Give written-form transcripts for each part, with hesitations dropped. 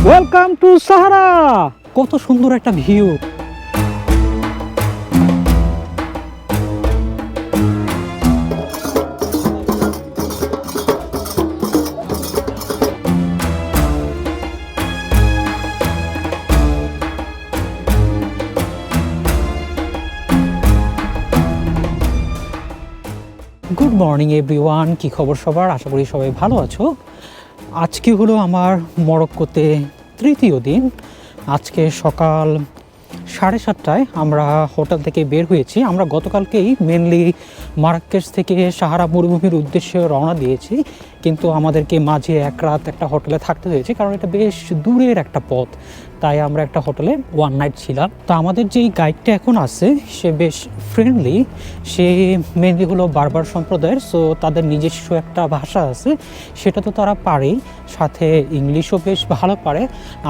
Welcome to Sahara. কত সুন্দর একটা ভিউ। গুড মর্নিং এভরিওয়ান, কী খবর সবার? আশা করি সবাই ভালো আছো। আজকে হলো আমার মরক্কোতে তৃতীয় দিন। আজকে সকাল 7:30টায় আমরা হোটেল থেকে বের হয়েছি। আমরা গতকালকেই মেনলি মারাক্কেশ থেকে সাহারা মরুভূমির উদ্দেশ্যে রওনা দিয়েছি, কিন্তু আমাদেরকে মাঝে এক রাত একটা হোটেলে থাকতে হয়েছে, কারণ এটা বেশ দূরের একটা পথ। তাই আমরা একটা হোটেলে ওয়ান নাইট ছিলাম। তো আমাদের যেই গাইডটা এখন আছে সে বেশ ফ্রেন্ডলি। সে মেনলি হলো বারবার সম্প্রদায়ের, সো তাদের নিজস্ব একটা ভাষা আছে, সেটা তো তারা পারেই, সাথে ইংলিশও বেশ ভালো পারে।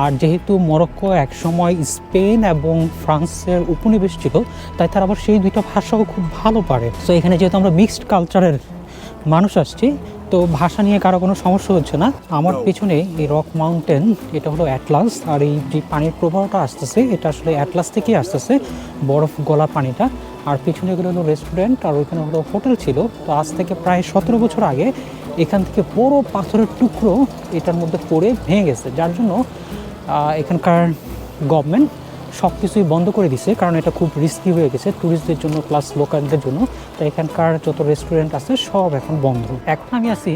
আর যেহেতু মরক্কো একসময় স্পেন এবং ফ্রান্সের উপনিবেশ ছিল, তাই তারা আবার সেই দুইটা ভাষাও খুব ভালো পারে। সো এখানে যেহেতু আমরা মিক্সড কালচারের মানুষ আসছি, তো ভাষা নিয়ে কারো কোনো সমস্যা হচ্ছে না। আমার পেছনে এই রক মাউন্টেন, এটা হলো অ্যাটলাস, আর এই যে পানির প্রবাহটা আসতেছে এটা আসলে অ্যাটলাস থেকেই আসতেছে, বরফ গলা পানিটা। আর পিছনে এগুলো হলো রেস্টুরেন্ট, আর ওইখানে হলো হোটেল ছিল। তো আজ থেকে প্রায় 17 বছর আগে এখান থেকে বড় পাথরের টুকরো এটার মধ্যে পড়ে ভেঙে গেছে, যার জন্য এখানকার গভর্নমেন্ট সব কিছুই বন্ধ করে দিছে, কারণ এটা খুব রিস্কি হয়ে গেছে ট্যুরিস্টদের জন্য প্লাস লোকালদের জন্য। তো এখানকার যত রেস্টুরেন্ট আছে সব এখন বন্ধ। এখন আমি আছি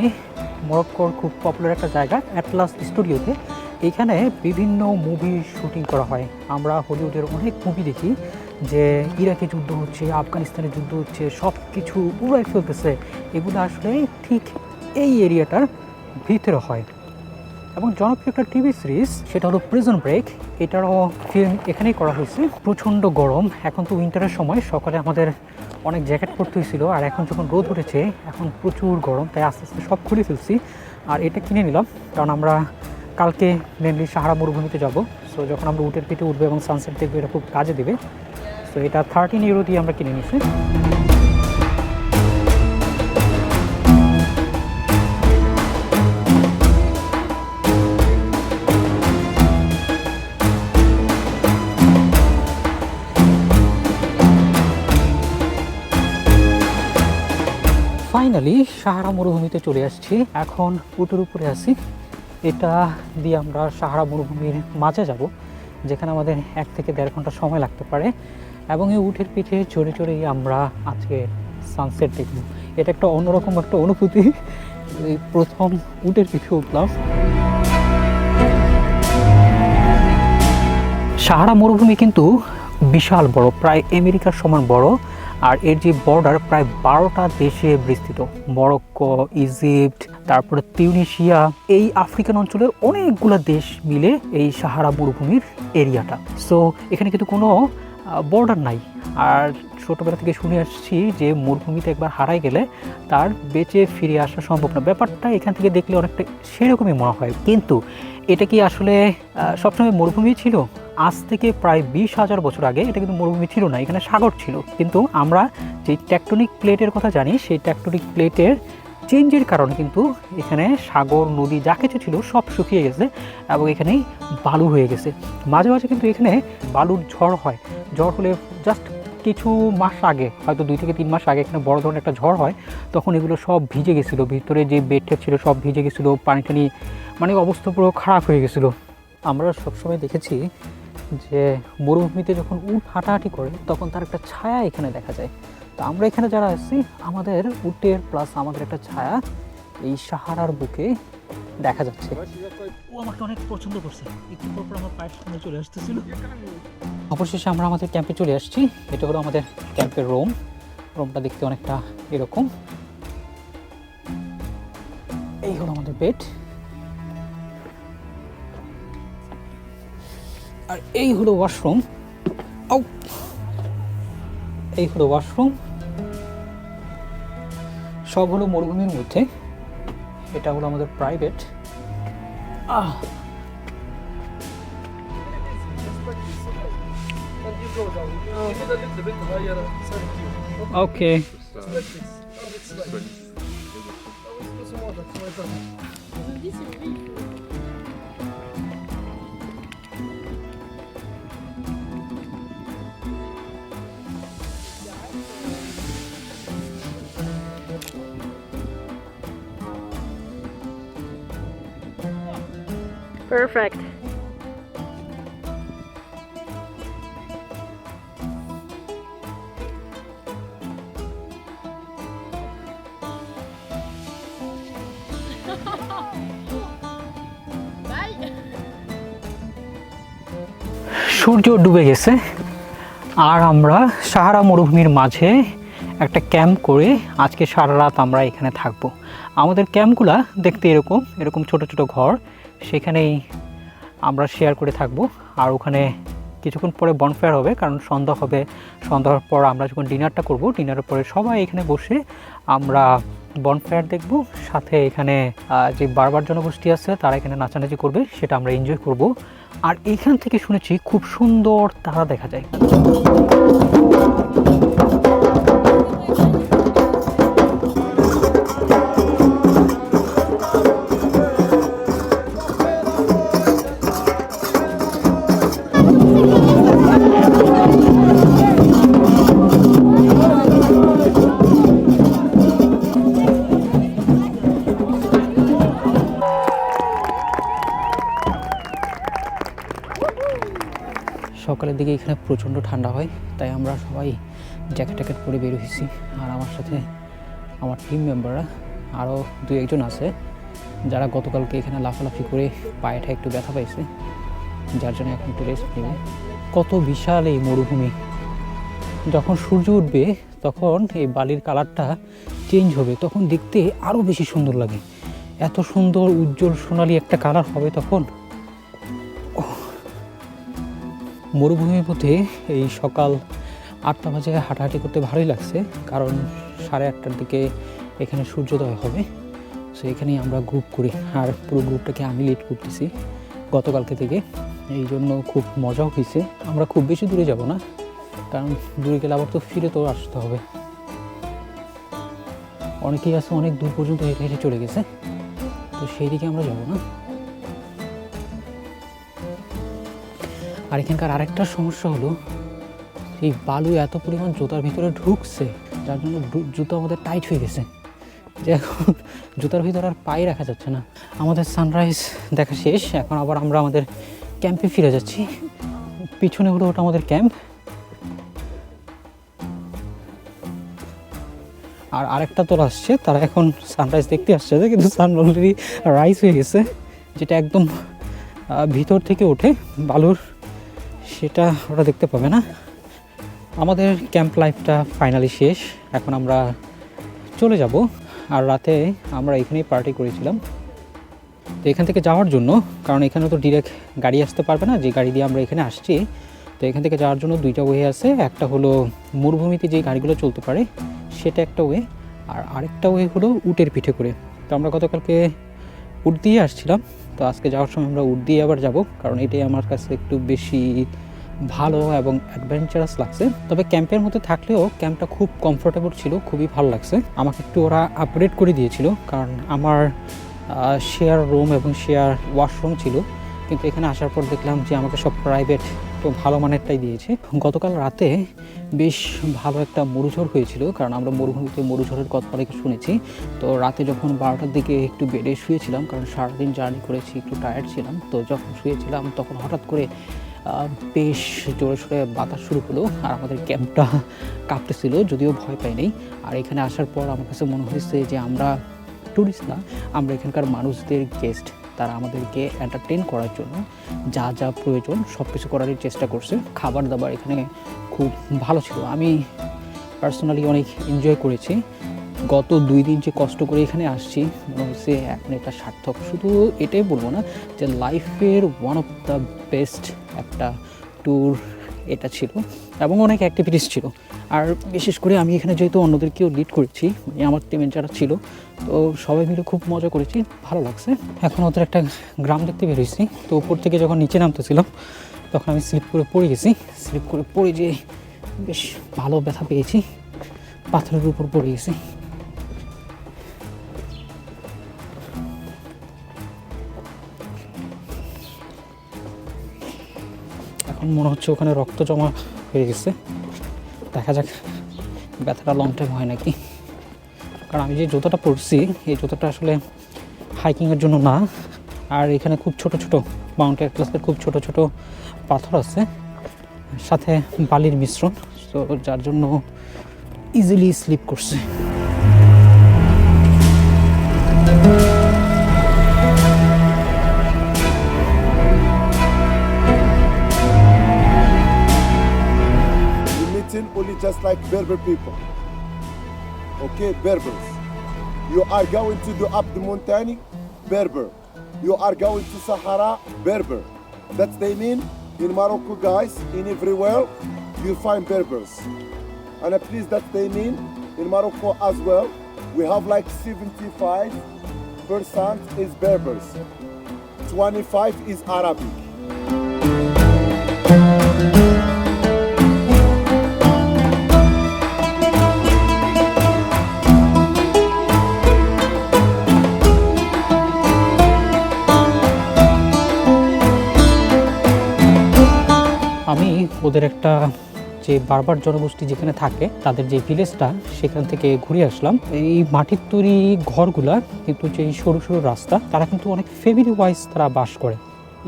মরক্কোর খুব পপুলার একটা জায়গা, অ্যাটলাস স্টুডিওতে। এখানে বিভিন্ন মুভি শুটিং করা হয়। আমরা হলিউডের অনেক মুভি দেখি যে ইরাকে যুদ্ধ হচ্ছে, আফগানিস্তানে যুদ্ধ হচ্ছে, সব কিছু উড়াই ফেলতেছে। এগুলো আসলে ঠিক এই এরিয়াটার ভিতরে হয়। এবং জনপ্রিয় একটা টিভি সিরিজ, সেটা হলো প্রিজন ব্রেক, এটারও ফিল্ম এখানেই করা হয়েছে। প্রচণ্ড গরম, এখন তো উইন্টারের সময়, সকালে আমাদের অনেক জ্যাকেট পরতে হয়েছিল, আর এখন যখন রোদ উঠেছে এখন প্রচুর গরম, তাই আস্তে আস্তে সব খুলে ফেলছি। আর এটা কিনে নিলাম, কারণ আমরা কালকে মেনলি সাহারা মরুভূমিতে যাব। সো যখন আমরা উটের পিঠে উঠবো এবং সানসেট দেখবো, এটা খুব কাজে দেবে। সো এটা 13 ইউরো দিয়ে আমরা কিনে নিয়েছি। ফাইনালি সাহারা মরুভূমিতে চলে আসছি। এখন উটের উপরে আছি, এটা দিয়ে আমরা সাহারা মরুভূমির মাঝে যাব, যেখানে আমাদের 1 থেকে 1.5 ঘন্টা সময় লাগতে পারে। এবং এই উটের পিঠে চড়ে চড়েই আমরা আজকে সানসেট দেখব। এটা একটা অন্যরকম একটা অনুভূতি। এই প্রথম উটের পিঠে উঠলাম। সাহারা মরুভূমি কিন্তু বিশাল বড়, প্রায় আমেরিকার সমান বড়। আর এর যে বর্ডার প্রায় 12টা দেশে বিস্তৃত। মরক্কো, ইজিপ্ট, তারপরে তিউনিশিয়া, এই আফ্রিকান অঞ্চলের অনেকগুলো দেশ মিলে এই সাহারা মরুভূমির এরিয়াটা। সো এখানে কিন্তু কোনো বর্ডার নাই। আর ছোটোবেলা থেকে শুনে আসছি যে মরুভূমিতে একবার হারাই গেলে তার বেঁচে ফিরে আসা সম্ভব না। ব্যাপারটা এখান থেকে দেখলে অনেকটা সেরকমই মনে হয়। কিন্তু এটা কি আসলে সবসময় মরুভূমি ছিল? আজ থেকে প্রায় 20,000 বছর আগে এটা কিন্তু মরুভূমি ছিল না, এখানে সাগর ছিল। কিন্তু আমরা যে টেকটনিক প্লেটের কথা জানি, সেই টেকটনিক প্লেটের চেঞ্জের কারণে কিন্তু এখানে সাগর, নদী যা কিছু ছিল সব শুকিয়ে গেছে এবং এখানেই বালু হয়ে গেছে। মাঝে মাঝে কিন্তু এখানে বালুর ঝড় হয়। ঝড় হলে জাস্ট কিছু মাস আগে, হয়তো 2 থেকে 3 মাস আগে এখানে বড় ধরনের একটা ঝড় হয়, তখন এগুলো সব ভিজে গেছিলো। ভিতরে যে বেডটা ছিল সব ভিজে গেছিলো, পানি টানি, মানে অবস্থা পুরো খারাপ হয়ে গেছিলো। আমরা সবসময় দেখেছি যে মরুভূমিতে যখন উট হাঁটাহাঁটি করে তখন তার একটা ছায়া এখানে দেখা যায়। তো আমরা এখানে যারা আছি, আমাদের উটের প্লাস আমাদের একটা ছায়া এই সাহারার বুকে দেখা যাচ্ছে। ও আমাকে অনেক পছন্দ করছে, একটু পর আমার পায়ের সামনে চলে আসতেছিল। অবশেষে আমরা আমাদের ক্যাম্পে চলে আসছি। এটা হলো আমাদের ক্যাম্পের রুমটা দেখতে অনেকটা এরকম। এই হলো আমাদের বেড, আর এই হলো ওয়াশরুম। এই হলো ওয়াশরুম, সব হলো মরুভূমির মধ্যে। এটা হলো আমাদের প্রাইভেট। ওকে, Perfect. সূর্য ডুবে গেছে আর আমরা সাহারা মরুভূমির মাঝে একটা ক্যাম্প করে আজকে সারা রাত আমরা এখানে থাকবো। আমাদের ক্যাম্পগুলা দেখতে এরকম ছোট ছোট ঘর, সেখানেই আমরা শেয়ার করে থাকবো। আর ওখানে কিছুক্ষণ পরে বনফায়ার হবে, কারণ সন্ধ্যা হবে। সন্ধ্যার পর আমরা যখন ডিনারটা করব, ডিনারের পরে সবাই এখানে বসে আমরা বনফায়ার দেখব। সাথে এখানে যে বারবার জনগোষ্ঠী আছে তারা এখানে নাচানাচি করবে, সেটা আমরা এনজয় করব। আর এইখান থেকে শুনেছি খুব সুন্দর তারা দেখা যায়। সকালের দিকে এখানে প্রচণ্ড ঠান্ডা হয়, তাই আমরা সবাই জ্যাকেট পরে বের হয়েছি। আর আমার সাথে আমার টিম মেম্বাররা আরও 2-1জন আছে, যারা গতকালকে এখানে লাফালাফি করে পায়েটা একটু ব্যথা পাইছে, যার জন্য এখন একটু রেস্ট নেবে। কত বিশাল এই মরুভূমি! যখন সূর্য উঠবে তখন এই বালির কালারটা চেঞ্জ হবে, তখন দেখতে আরও বেশি সুন্দর লাগে। এত সুন্দর উজ্জ্বল সোনালি একটা কালার হবে তখন। মরুভূমির মধ্যে এই সকাল 8টা বাজে হাঁটাহাঁটি করতে ভালোই লাগছে, কারণ 8:30টার দিকে এখানে সূর্যোদয় হবে। সো এখানেই আমরা গ্রুপ করি, আর পুরো গ্রুপটাকে আমি লিড করতেছি গতকালকে থেকে। এই জন্য খুব মজাও হয়েছে। আমরা খুব বেশি দূরে যাব না, কারণ দূরে গেলে আবার তো ফিরে তো আসতে হবে। অনেকেই আছে অনেক দূর পর্যন্ত হেঁটে হেঁটে চলে গেছে, তো সেই দিকে আমরা যাব না। আর এখানকার আরেকটা সমস্যা হলো, এই বালু এত পরিমাণ জুতার ভিতরে ঢুকছে, যার জন্য জুতো আমাদের টাইট হয়ে গেছে, যে এখন জুতার ভিতরে আর পায়ে রাখা যাচ্ছে না। আমাদের সানরাইজ দেখা শেষ, এখন আবার আমরা আমাদের ক্যাম্পে ফিরে যাচ্ছি। পিছনে হলো ওটা আমাদের ক্যাম্প। আর আরেকটা তোলা আসছে, তারা এখন সানরাইজ দেখতে আসছে, কিন্তু সান অলরেডি রাইজ হয়ে গেছে, যেটা একদম ভিতর থেকে ওঠে বালুর, সেটা ওরা দেখতে পাবে না। আমাদের ক্যাম্প লাইফটা ফাইনালি শেষ, এখন আমরা চলে যাব। আর রাতে আমরা এখানেই পার্টি করেছিলাম। তো এখান থেকে যাওয়ার জন্য, কারণ এখানে তো ডিরেক্ট গাড়ি আসতে পারবে না, যে গাড়ি দিয়ে আমরা এখানে আসছি, তো এখান থেকে যাওয়ার জন্য 2টা ওয়ে আছে। একটা হলো মরুভূমিতে যে গাড়িগুলো চলতে পারে, সেটা একটা ওয়ে, আর আরেকটা ওয়ে হলো উটের পিঠে করে। তো আমরা গতকালকে উট দিয়ে আসছিলাম, তো আজকে যাওয়ার সময় আমরা উট দিয়ে আবার যাব, কারণ এটাই আমার কাছে একটু বেশি ভালো এবং অ্যাডভেঞ্চারাস লাগছে। তবে ক্যাম্পের মধ্যে থাকলেও ক্যাম্পটা খুব কমফোর্টেবল ছিল, খুবই ভালো লাগছে। আমাকে একটু ওরা আপগ্রেড করে দিয়েছিল, কারণ আমার শেয়ার রুম এবং শেয়ার ওয়াশরুম ছিল, কিন্তু এখানে আসার পর দেখলাম যে আমাকে সব প্রাইভেট, তো ভালো মানেরটাই দিয়েছে। গতকাল রাতে বেশ ভালো একটা মরুঝড় হয়েছিল, কারণ আমরা মরুভূমিতে মরুঝড়ের কথা অনেক শুনেছি। তো রাতে যখন 12টার দিকে একটু বেডে শুয়েছিলাম, কারণ সারাদিন জার্নি করেছি, একটু টায়ার্ড ছিলাম, তো যখন শুয়েছিলাম তখন হঠাৎ করে বেশ জোরে সোরে বাতাস শুরু হলো, আর আমাদের ক্যাম্পটা কাঁপতেছিল, যদিও ভয় পাই নাই। আর এখানে আসার পর আমার কাছে মনে হয়েছে যে আমরা ট্যুরিস্ট না, আমরা এখানকার মানুষদের গেস্ট। তারা আমাদেরকে এন্টারটেন করার জন্য যা যা প্রয়োজন সব কিছু করারই চেষ্টা করছে। খাবার দাবার এখানে খুব ভালো ছিল, আমি পার্সোনালি অনেক এনজয় করেছি। গত 2 দিন যে কষ্ট করে এখানে আসছি, মনে হচ্ছে এখন এটা সার্থক। শুধু এটাই বলবো না, যে লাইফের ওয়ান অফ দ্য বেস্ট একটা ট্যুর এটা ছিল, এবং অনেক অ্যাক্টিভিটিস ছিল। আর বিশেষ করে আমি এখানে যেহেতু অন্যদেরকেও লিড করেছি, মানে আমার টিমে যারা ছিল, তো সবাই মিলে খুব মজা করেছি, ভালো লাগছে। এখন ওদের একটা গ্রাম দেখতে বেরিয়েছি, তো উপর থেকে যখন নিচে নামতেছিলাম তখন আমি স্লিপ করে পড়ে গেছি। স্লিপ করে পড়ে যে বেশ ভালো ব্যথা পেয়েছি, পাথরের উপর পড়ে গেছি। এখন মনে হচ্ছে ওখানে রক্ত জমা হয়ে গেছে, দেখা যাক ব্যথাটা লং টাইম হয় নাকি। কারণ আমি যে জুতোটা পরছি, এই জুতোটা আসলে হাইকিংয়ের জন্য না, আর এখানে খুব ছোট ছোট মাউন্ট অ্যাটলাসের খুব ছোট ছোট পাথর আছে, সাথে বালির মিশ্রণ, তো যার জন্য ইজিলি স্লিপ করছে। Only just like Berber people. Okay, Berbers. You are going to do up the mountain, Berber. You are going to Sahara, Berber. That's they mean in Morocco, guys. In everywhere, you find Berbers. And please, that they mean in Morocco as well. We have like 75% is Berbers. 25 is Arabic. আমি ওদের একটা যে বারবার জনগোষ্ঠী যেখানে থাকে তাদের যে ভিলেজটা সেখান থেকে ঘুরে আসলাম। এই মাটির তৈরি ঘরগুলা কিন্তু যে সরু সরু রাস্তা, তারা কিন্তু অনেক ফ্যামিলি ওয়াইজ তারা বাস করে।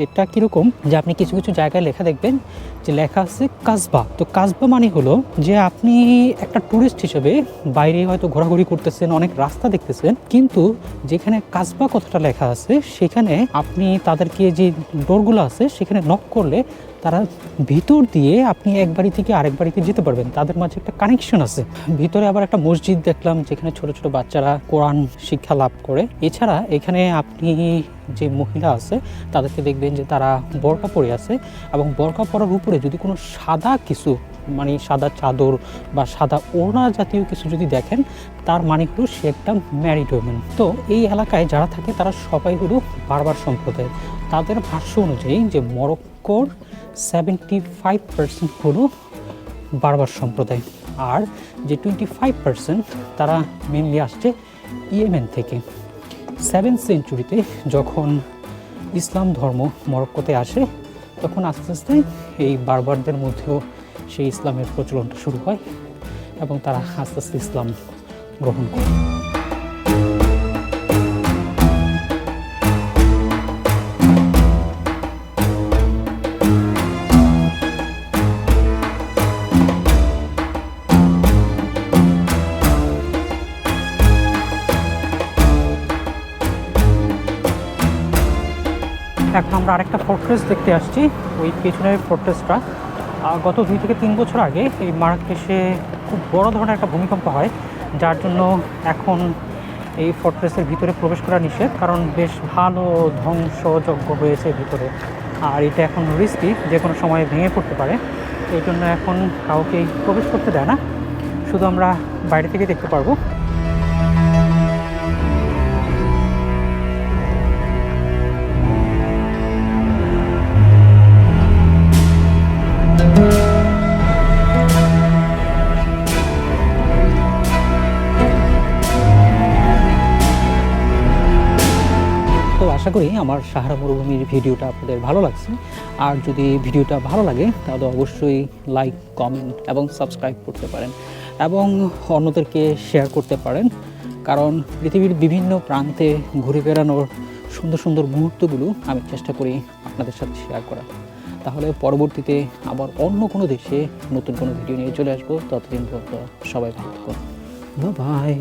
এটা কীরকম যে আপনি কিছু কিছু জায়গায় লেখা দেখবেন যে লেখা আছে কাসবা। তো কাসবা মানে হলো যে আপনি একটা ট্যুরিস্ট হিসেবে বাইরে হয়তো ঘোরাঘুরি করতেছেন, অনেক রাস্তা দেখতেছেন, কিন্তু যেখানে কাসবা কথাটা লেখা আছে সেখানে আপনি তাদেরকে যে ডোরগুলো আছে সেখানে নক করলে তারা ভিতর দিয়ে আপনি এক বাড়ি থেকে আরেক বাড়িতে যেতে পারবেন, তাদের মাঝে একটা কানেকশন আছে। ভিতরে আবার একটা মসজিদ দেখলাম যেখানে ছোট ছোট বাচ্চারা কোরআন শিক্ষা লাভ করে। এছাড়া এখানে আপনি যে মহিলা আছে তাদেরকে দেখবেন যে তারা বোরকা পরে আছে, এবং বোরকা পরার উপরে যদি কোনো সাদা কিছু মানে সাদা চাদর বা সাদা ওড়না জাতীয় কিছু যদি দেখেন, তার মানে হলো সে একটা ম্যারিড ওমেন। তো এই এলাকায় যারা থাকে তারা সবাই হলো বারবার সম্প্রদায়। তাদের ভাষ্য অনুযায়ী যে মরক্কোর 75% হলো বারবার সম্প্রদায়, আর যে 25% তারা মেনলি আসছে ইয়েমেন থেকে। 7th সেঞ্চুরিতে যখন ইসলাম ধর্ম মরক্কোতে আসে, তখন আস্তে আস্তে এই বারবারদের মধ্যেও সেই ইসলামের প্রচলনটা শুরু হয় এবং তারা আস্তে আস্তে ইসলাম গ্রহণ করে। এখন আমরা আরেকটা ফোর্ট্রেস দেখতে আসছি। ওই পেছনের ফোর্ট্রেসটা গত 2 থেকে 3 বছর আগে এই মারাকেশে খুব বড় ধরনের একটা ভূমিকম্প হয়, যার জন্য এখন এই ফোর্ট্রেসের ভিতরে প্রবেশ করা নিষেধ, কারণ বেশ ভালো ধ্বংসযজ্ঞ হয়েছে ভিতরে। আর এটা এখন রিস্কি, যে কোনো সময় ভেঙে পড়তে পারে, এই জন্য এখন কাউকে প্রবেশ করতে দেয় না, শুধু আমরা বাইরে থেকে দেখতে পারবো। আশা করি আমার সাহারা মরুভূমির ভিডিওটা আপনাদের ভালো লাগছে। আর যদি ভিডিওটা ভালো লাগে তাহলে অবশ্যই লাইক, কমেন্ট এবং সাবস্ক্রাইব করতে পারেন, এবং অন্যদেরকে শেয়ার করতে পারেন, কারণ পৃথিবীর বিভিন্ন প্রান্তে ঘুরে বেড়ানোর সুন্দর সুন্দর মুহূর্তগুলো আমি চেষ্টা করি আপনাদের সাথে শেয়ার করার। তাহলে পরবর্তীতে আবার অন্য কোনো দেশে নতুন কোনো ভিডিও নিয়ে চলে আসবো। ততদিন পর্যন্ত সবাই ভালো থাকুন। বাই।